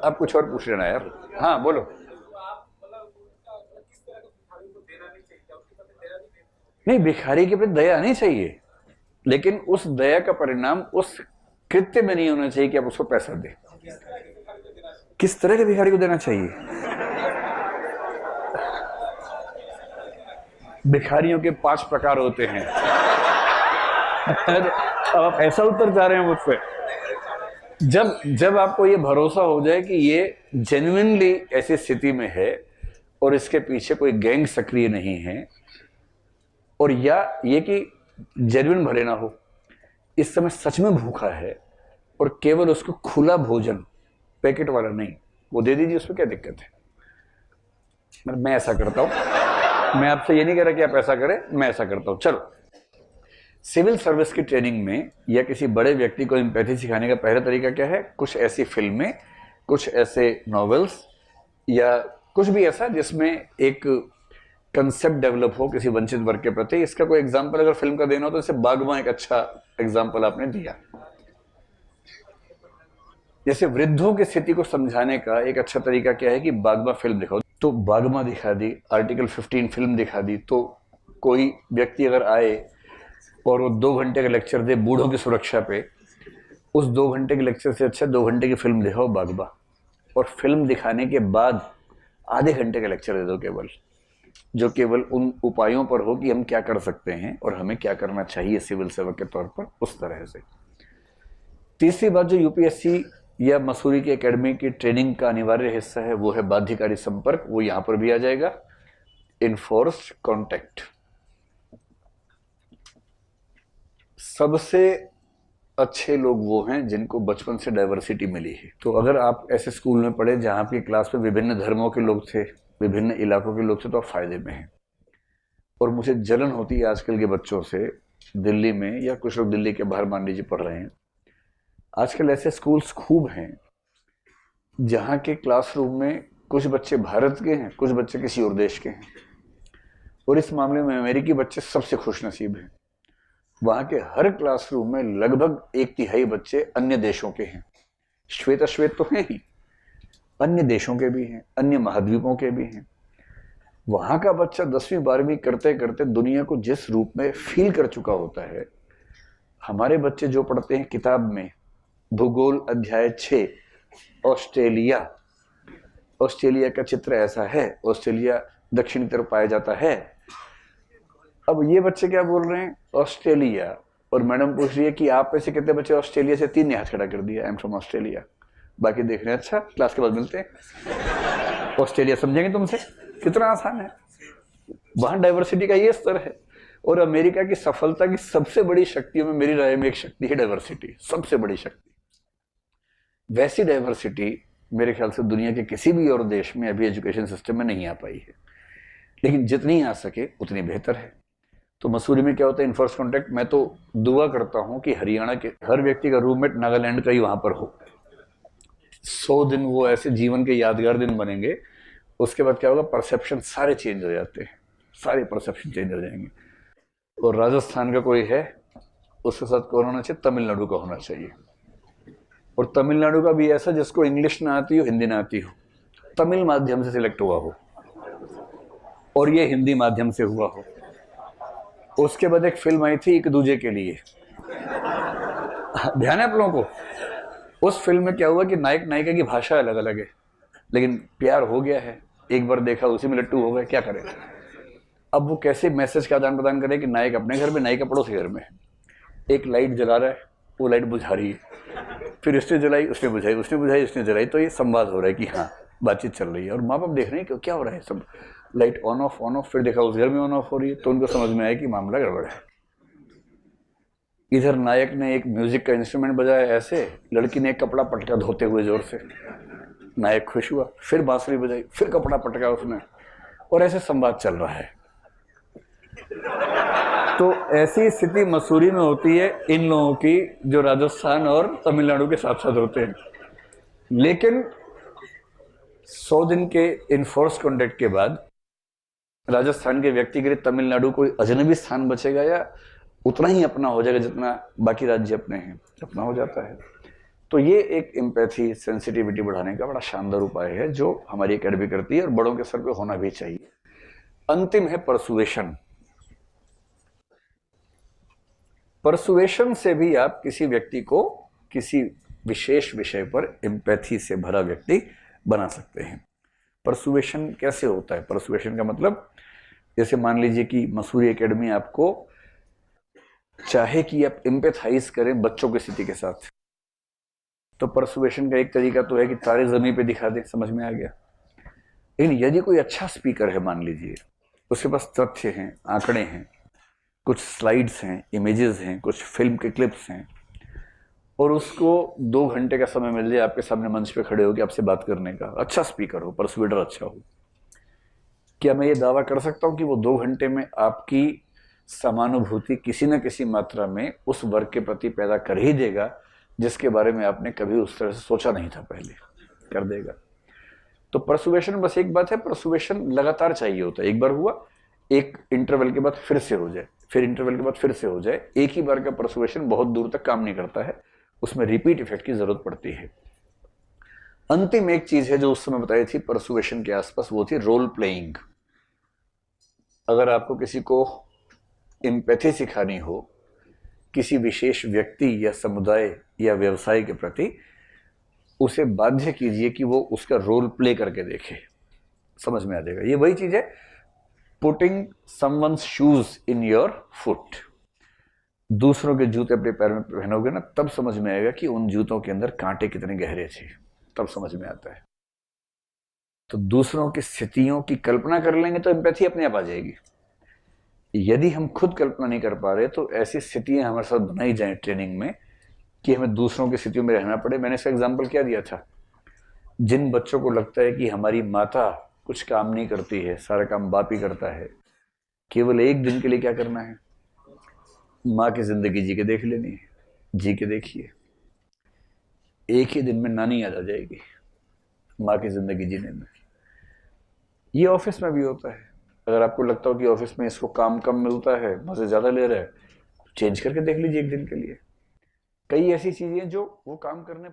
आप कुछ और पूछ लेना यार। हाँ बोलो। नहीं, भिखारी के प्रति दया नहीं चाहिए, लेकिन उस दया का परिणाम उस कृत्य में नहीं होना चाहिए कि आप उसको पैसा दें। किस तरह के भिखारी को देना चाहिए? भिखारियों के 5 प्रकार होते हैं। अब आप ऐसा उत्तर चाह रहे हैं मुझसे? जब जब आपको ये भरोसा हो जाए कि ये जेन्युइनली ऐसी स्थिति में है और इसके पीछे कोई गैंग सक्रिय नहीं है, और या ये कि जेन्युइन भले ना हो, इस समय सच में भूखा है और केवल उसको खुला भोजन, पैकेट वाला नहीं, वो दे दीजिए, उसमें क्या दिक्कत है? मैं ऐसा करता हूं। मैं आपसे ये नहीं कह रहा कि आप ऐसा करें, मैं ऐसा करता हूं। चलो, सिविल सर्विस की ट्रेनिंग में या किसी बड़े व्यक्ति को एम्पैथी सिखाने का पहला तरीका क्या है? कुछ ऐसी फिल्में, कुछ ऐसे नॉवेल्स या कुछ भी ऐसा जिसमें एक कंसेप्ट डेवलप हो किसी वंचित वर्ग के प्रति। इसका कोई एग्जांपल अगर फिल्म का देना हो तो जैसे बागबान एक अच्छा एग्जांपल आपने दिया। जैसे वृद्धों की स्थिति को समझाने का एक अच्छा तरीका क्या है कि बागबान फिल्म दिखाओ। तो बागबान दिखा दी, आर्टिकल 15 फिल्म दिखा दी, तो कोई व्यक्ति अगर आए और वो 2 घंटे का लेक्चर दे बूढ़ों की सुरक्षा पे, उस 2 घंटे के लेक्चर से अच्छा 2 घंटे की फिल्म दिखाओ बागबा, और फिल्म दिखाने के बाद आधे घंटे का लेक्चर दे दो केवल, जो केवल उन उपायों पर हो कि हम क्या कर सकते हैं और हमें क्या करना चाहिए सिविल सेवक के तौर पर, उस तरह से। तीसरी बात जो यूपीएससी या मसूरी की एकेडमी की ट्रेनिंग का अनिवार्य हिस्सा है वो है बाध्यकारी संपर्क। वो यहां पर भी आ जाएगा, इनफोर्स्ड कॉन्टैक्ट। सबसे अच्छे लोग वो हैं जिनको बचपन से डाइवर्सिटी मिली है। तो अगर आप ऐसे स्कूल में पढ़े जहां आपकी क्लास में विभिन्न धर्मों के लोग थे, विभिन्न इलाकों के लोग थे, तो आप फायदे में हैं। और मुझे जलन होती है आजकल के बच्चों से, दिल्ली में या कुछ लोग दिल्ली के बाहर मान लीजिए पढ़ रहे हैं, आजकल ऐसे स्कूल्स खूब हैं जहां के क्लासरूम में कुछ बच्चे भारत के हैं, कुछ बच्चे किसी और देश के हैं। और इस मामले में अमेरिकी बच्चे सबसे खुश नसीब हैं। वहां के हर क्लासरूम में लगभग 1/3 बच्चे अन्य देशों के हैं। श्वेत अश्वेत तो हैं ही, अन्य देशों के भी हैं, अन्य महाद्वीपों के भी हैं। वहां का बच्चा 10वीं 12वीं करते करते दुनिया को जिस रूप में फील कर चुका होता है, हमारे बच्चे जो पढ़ते हैं किताब में, भूगोल अध्याय 6, ऑस्ट्रेलिया, ऑस्ट्रेलिया का चित्र ऐसा है, ऑस्ट्रेलिया दक्षिणी तरफ पाया जाता है। अब ये बच्चे क्या बोल रहे हैं? ऑस्ट्रेलिया। और मैडम पूछ रही है कि आप ऐसे कितने बच्चे ऑस्ट्रेलिया से? 3 ने हाथ खड़ा कर दिया, आई एम फ्रॉम ऑस्ट्रेलिया। बाकी देख रहे हैं, अच्छा क्लास के बाद मिलते हैं। ऑस्ट्रेलिया समझेंगे तुमसे, कितना आसान है। वहां डाइवर्सिटी का ये स्तर है। और अमेरिका की सफलता की सबसे बड़ी शक्तियों में मेरी राय में एक शक्ति है डाइवर्सिटी, सबसे बड़ी शक्ति। वैसी डाइवर्सिटी मेरे ख्याल से दुनिया के किसी भी और देश में अभी एजुकेशन सिस्टम में नहीं आ पाई है, लेकिन जितनी आ सके उतनी बेहतर है। तो मसूरी में क्या होता है? इनफर्स्ट कॉन्टैक्ट। मैं तो दुआ करता हूं कि हरियाणा के हर व्यक्ति का रूममेट नागालैंड का ही वहां पर हो। 100 दिन वो ऐसे जीवन के यादगार दिन बनेंगे। उसके बाद क्या होगा? परसेप्शन सारे चेंज हो जाते हैं, सारे परसेप्शन चेंज हो जाएंगे। और राजस्थान का कोई है, उसके साथ कौन होना चाहिए? तमिलनाडु का होना चाहिए। और तमिलनाडु का भी ऐसा जिसको इंग्लिश ना आती हो, हिंदी ना आती हो, तमिल माध्यम से सिलेक्ट हुआ हो और ये हिंदी माध्यम से हुआ हो। उसके बाद एक फिल्म आई थी एक दूजे के लिए, ध्यान है आप लोगों को? उस फिल्म में क्या हुआ कि नायक नायिका की भाषा अलग अलग है, लेकिन प्यार हो गया है, एक बार देखा उसी में लट्टू हो गए, क्या करें? अब वो कैसे मैसेज का आदान प्रदान करें कि नायक अपने घर में, नायिका पड़ोसी घर में। एक लाइट जला रहा है, वो लाइट बुझा रही है, फिर इसने जलाई, उसने बुझाई, उसने बुझाई, उसने जलाई। तो ये संवाद हो रहा है कि हाँ बातचीत चल रही है, और माँ बाप देख रहे हैं कि क्या हो रहा है, सब light on off on off. फिर देखा उस घर में ऑन ऑफ हो रही है, तो उनको समझ में आया कि मामला गड़बड़ है। इधर नायक ने एक म्यूजिक का इंस्ट्रूमेंट बजाया ऐसे, लड़की ने एक कपड़ा पटका धोते हुए जोर से, नायक खुश हुआ, फिर बांसुरी बजाई, फिर कपड़ा पटका उसने, और ऐसे संवाद चल रहा है। तो ऐसी स्थिति मसूरी में होती है इन लोगों की जो राजस्थान और तमिलनाडु के साथ साथ होते हैं। लेकिन 100 दिन के इनफोर्स कॉन्टैक्ट के बाद राजस्थान के व्यक्ति के लिए तमिलनाडु कोई अजनबी स्थान बचेगा या उतना ही अपना हो जाएगा जितना बाकी राज्य अपने हैं? अपना हो जाता है। तो ये एक एम्पैथी, सेंसिटिविटी बढ़ाने का बड़ा शानदार उपाय है जो हमारी एकेडमी करती है और बड़ों के सर पे होना भी चाहिए। अंतिम है परसुएशन। परसुएशन से भी आप किसी व्यक्ति को किसी विशेष विषय पर एम्पैथी से भरा व्यक्ति बना सकते हैं। परसुएशन कैसे होता है? परसुएशन का मतलब, जैसे मान लीजिए कि मसूरी एकेडमी आपको चाहे कि आप एम्पैथाइज करें बच्चों की स्थिति के साथ, तो परसुएशन का एक तरीका तो है कि तारे जमीन पे दिखा दें, समझ में आ गया। लेकिन यदि कोई अच्छा स्पीकर है, मान लीजिए उसके पास तथ्य हैं, आंकड़े हैं, कुछ स्लाइड्स हैं, इमेजेस हैं, कुछ फिल्म के क्लिप्स हैं, और उसको 2 घंटे का समय मिल जाए आपके सामने मंच पे खड़े होकर आपसे बात करने का, अच्छा स्पीकर हो, परसुएडर अच्छा हो, क्या मैं ये दावा कर सकता हूं कि वो 2 घंटे में आपकी समानुभूति किसी न किसी मात्रा में उस वर्ग के प्रति पैदा कर ही देगा जिसके बारे में आपने कभी उस तरह से सोचा नहीं था पहले? कर देगा। तो परसुएशन बस एक बात है, परसुएशन लगातार चाहिए होता है। एक बार हुआ, एक इंटरवल के बाद फिर से हो जाए, फिर इंटरवल के बाद फिर से हो जाए। एक ही बार का परसुएशन बहुत दूर तक काम नहीं करता है, उसमें रिपीट इफेक्ट की जरूरत पड़ती है। अंतिम एक चीज है जो उस समय बताई थी परसुएशन के आसपास, वो थी रोल प्लेइंग। अगर आपको किसी को एम्पैथी सिखानी हो किसी विशेष व्यक्ति या समुदाय या व्यवसाय के प्रति, उसे बाध्य कीजिए कि वो उसका रोल प्ले करके देखे, समझ में आ जाएगा। ये वही चीज है, putting someone's shoes in your foot. दूसरों के जूते अपने पैर में पहनोगे ना, तब समझ में आएगा कि उन जूतों के अंदर कांटे कितने गहरे थे, तब समझ में आता है। तो दूसरों की स्थितियों की कल्पना कर लेंगे तो एम्पैथी अपने आप आ जाएगी। यदि हम खुद कल्पना नहीं कर पा रहे तो ऐसी स्थितियां हमारे साथ बनाई जाए ट्रेनिंग में कि हमें दूसरों की स्थितियों में रहना पड़े। मैंने इसका एग्जाम्पल क्या दिया था, जिन बच्चों को लगता है कि हमारी माता कुछ काम नहीं करती है, सारा काम बाप ही करता है, केवल एक दिन के लिए क्या करना है, माँ की जिंदगी जी के देख लेनी है। जी के देखिए, एक ही दिन में नानी याद आ जाएगी माँ की जिंदगी जीने में। ये ऑफिस में भी होता है। अगर आपको लगता हो कि ऑफिस में इसको काम कम मिलता है, मजे ज्यादा ले रहा है, चेंज करके देख लीजिए एक दिन के लिए। कई ऐसी चीजें जो वो काम करने